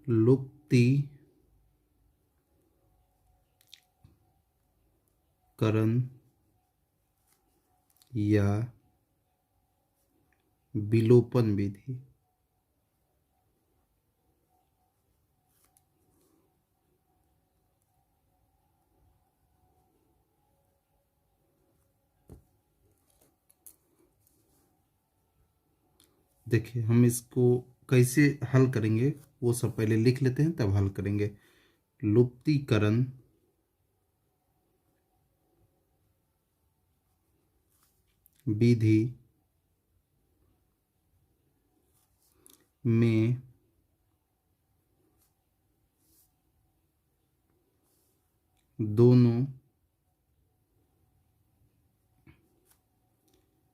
लुप्ति करण या विलोपन विधि। देखिए, हम इसको कैसे हल करेंगे वो सब पहले लिख लेते हैं, तब हल करेंगे। लुप्तीकरण विधि में दोनों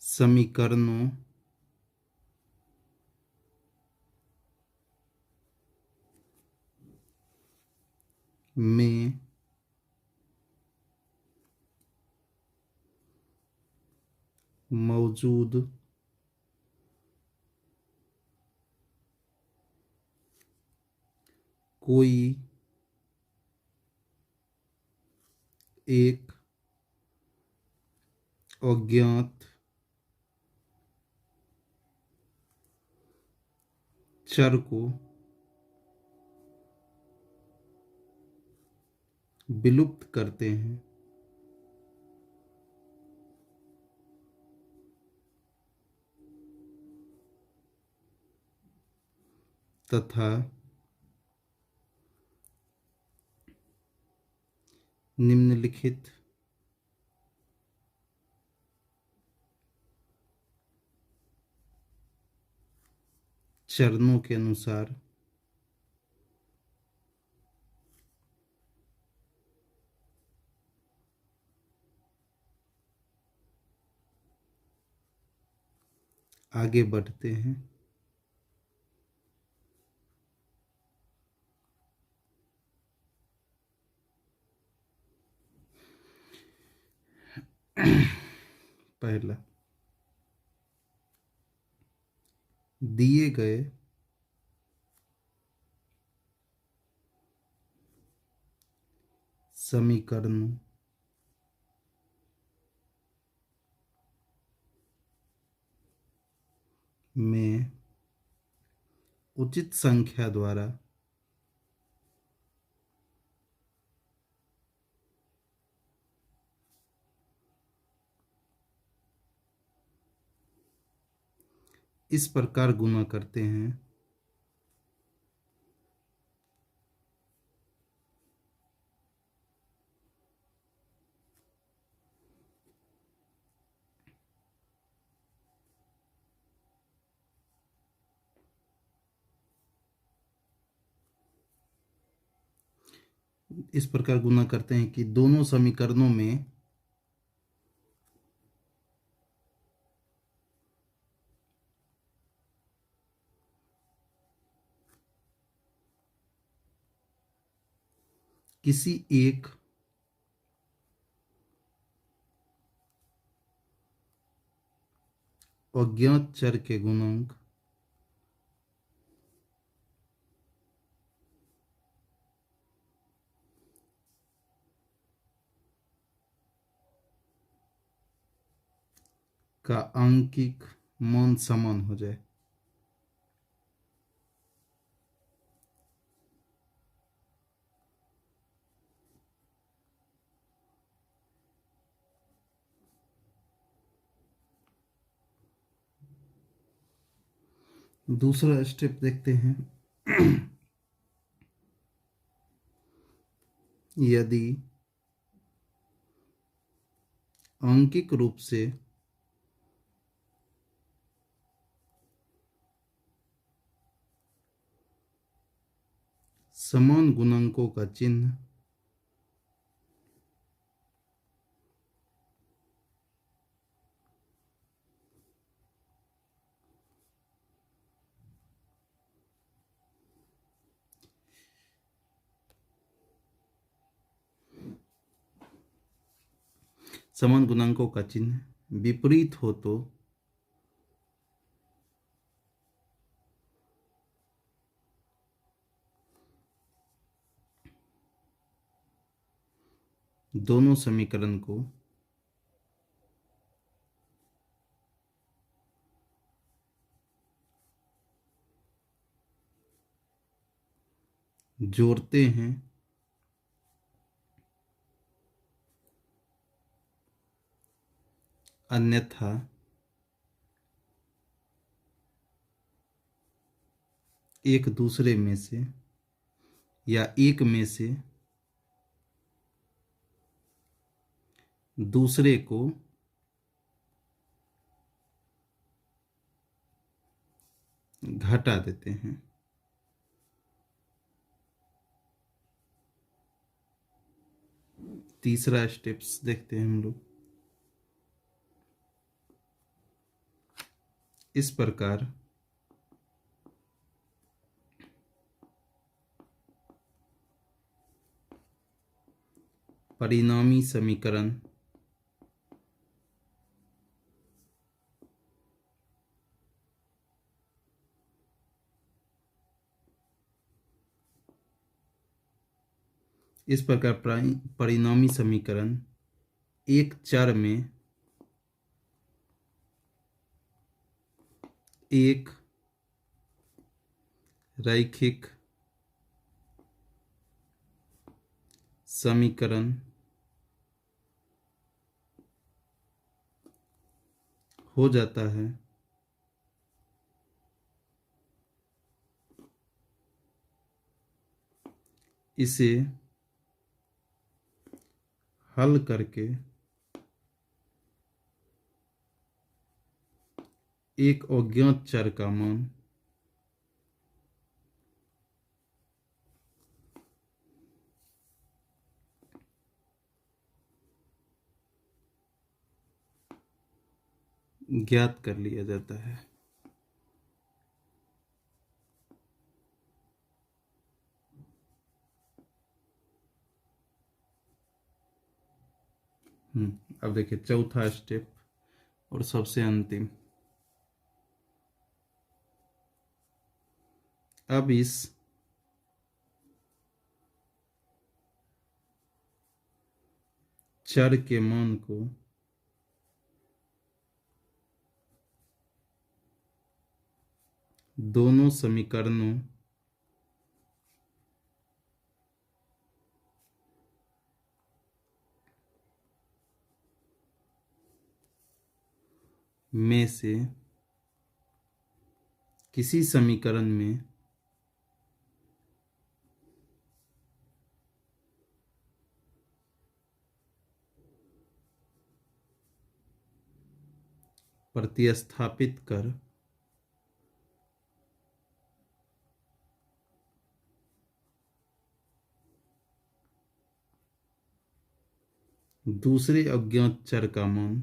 समीकरणों में मौजूद कोई एक अज्ञात चर को विलुप्त करते हैं तथा निम्नलिखित चरणों के अनुसार आगे बढ़ते हैं। पहला, दिए गए समीकरणों में उचित संख्या द्वारा इस प्रकार गुणा करते हैं कि दोनों समीकरणों में किसी एक अज्ञात चर के गुणांक का आंकिक मान समान हो जाए। दूसरा स्टेप देखते हैं। यदि आंकिक रूप से समान गुणांकों का चिन्ह विपरीत हो तो दोनों समीकरण को जोड़ते हैं अन्यथा एक दूसरे में से या एक में से दूसरे को घटा देते हैं। तीसरा स्टेप्स देखते हैं हम लोग। इस प्रकार परिणामी समीकरण परिणामी समीकरण एक चर में एक रैखिक समीकरण हो जाता है। इसे हल करके एक अज्ञात चर का मान ज्ञात कर लिया जाता है। अब देखिए चौथा स्टेप और सबसे अंतिम। अब इस चर के मान को दोनों समीकरणों में से किसी समीकरण में प्रतिस्थापित कर दूसरे अज्ञात चर का मान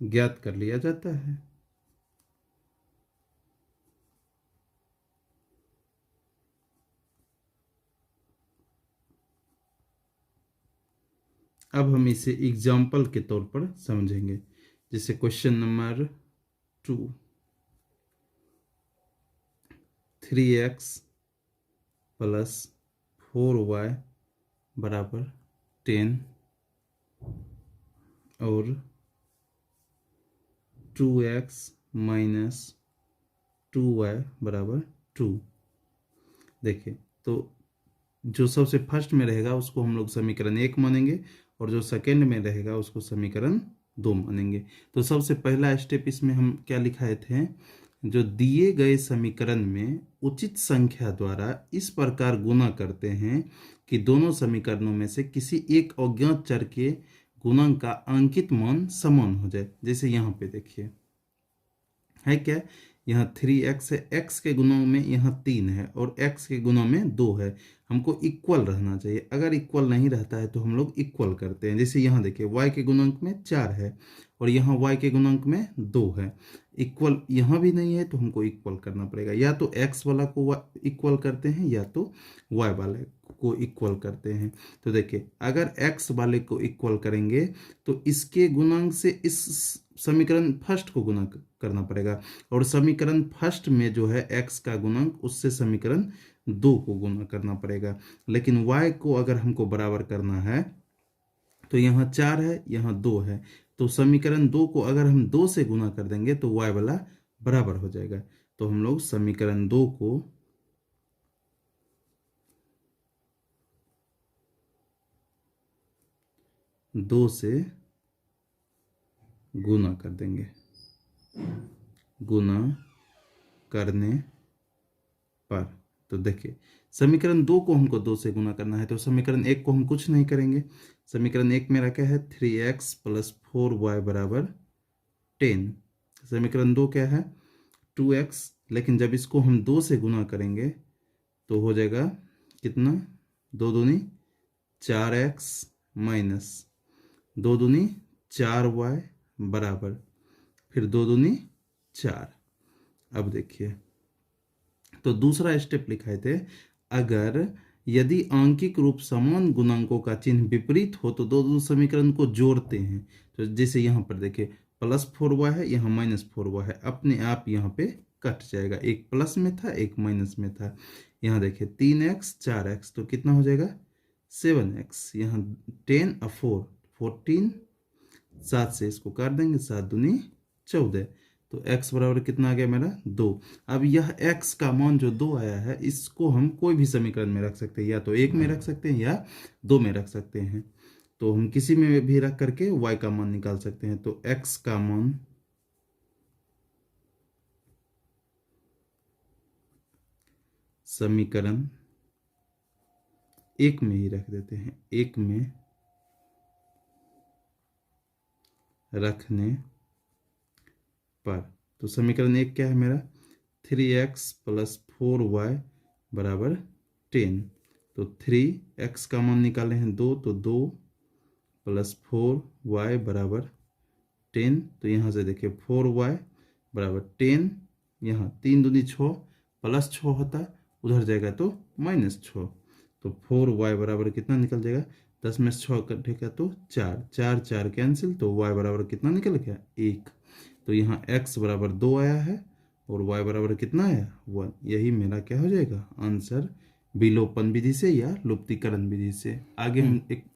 ज्ञात कर लिया जाता है। अब हम इसे एग्जाम्पल के तौर पर समझेंगे। जैसे question number 2, 3x plus 4y बराबर 10 और 2x माइनस 2y बराबर 2। देखिए, तो जो सबसे फर्स्ट में रहेगा उसको हम लोग समीकरण 1 मानेंगे और जो सेकंड में रहेगा उसको समीकरण 2 मानेंगे। तो सबसे पहला स्टेप इसमें हम क्या लिखाए थे, जो दिए गए समीकरण में उचित संख्या द्वारा इस प्रकार गुणा करते हैं कि दोनों समीकरणों में से किसी एक अज्ञात चर के गुणांक का अंकित मान समान हो जाए। जैसे यहाँ पे देखिए है क्या, यहाँ 3x है, x के गुणों में यहाँ 3 है और x के गुणों में 2 है। हमको इक्वल रहना चाहिए। अगर इक्वल नहीं रहता है तो हम लोग इक्वल करते हैं। जैसे यहाँ देखिए y के गुणांक में 4 है और यहाँ y के गुणांक में 2 है। इक्वल यहाँ भी नहीं है तो हमको इक्वल करना पड़ेगा। या तो x वाला को इक्वल करते हैं या तो y वाले को इक्वल करते हैं। तो देखिए अगर x वाले को इक्वल करेंगे तो इसके गुणांक से इस समीकरण फर्स्ट को गुणा करना पड़ेगा, और समीकरण फर्स्ट में जो है x का गुणांक उससे समीकरण 2 को गुणा करना पड़ेगा। लेकिन y को अगर हमको बराबर करना है तो यहाँ 4 है, यहाँ 2 है, तो समीकरण 2 को अगर हम 2 से गुना कर देंगे तो y वाला बराबर हो जाएगा। तो हम लोग समीकरण 2 को 2 से गुना कर देंगे। गुना करने पर तो देखिए समीकरण 2 को हमको 2 से गुना करना है, तो समीकरण 1 को हम कुछ नहीं करेंगे। समीकरण 1 मेरा क्या है, 3x + 4y बराबर 10। समीकरण 2 क्या है, 2x, लेकिन जब इसको हम 2 से गुना करेंगे तो हो जाएगा कितना, 2 दूनी 4x माइनस 2 दूनी 4y बराबर फिर 2 दूनी 4। अब देखिए तो दूसरा स्टेप लिखाए थे, अगर यदि आंकिक रूप समान गुणांकों का चिन्ह विपरीत हो तो दो समीकरण को जोड़ते हैं। तो जैसे यहाँ पर देखिए +4y है, यहाँ -4y है, अपने आप यहाँ पे कट जाएगा, एक प्लस में था एक माइनस में था। यहाँ देखिए 3x 4x तो कितना हो जाएगा 7x, यहाँ 10 और 4 14, 7 से इसको काट देंगे, 7 दूनी 14, तो x बराबर कितना आ गया मेरा 2। अब यह x का मान जो 2 आया है इसको हम कोई भी समीकरण में रख सकते हैं, या तो 1 में रख सकते हैं या 2 में रख सकते हैं। तो हम किसी में भी रख करके y का मान निकाल सकते हैं। तो x का मान समीकरण 1 में ही रख देते हैं, 1 में रखने पर तो समीकरण 1 क्या है मेरा, 3x + 4y बराबर 10। तो 3x का मान निकाले हैं 2, तो 2 + 4y बराबर 10। तो यहाँ से देखिए 4y बराबर 10, यहाँ 3 दूनी 6 +6 होता, उधर जाएगा तो -6, तो 4y बराबर कितना निकल जाएगा, 10 में 6 कटेगा तो 4, 4 4 कैंसिल, तो y बराबर कितना निकल गया 1। तो यहाँ x बराबर 2 आया है और y बराबर कितना आया 1। यही मेरा क्या हो जाएगा आंसर, विलोपन विधि से या लुप्तीकरण विधि से। आगे हम एक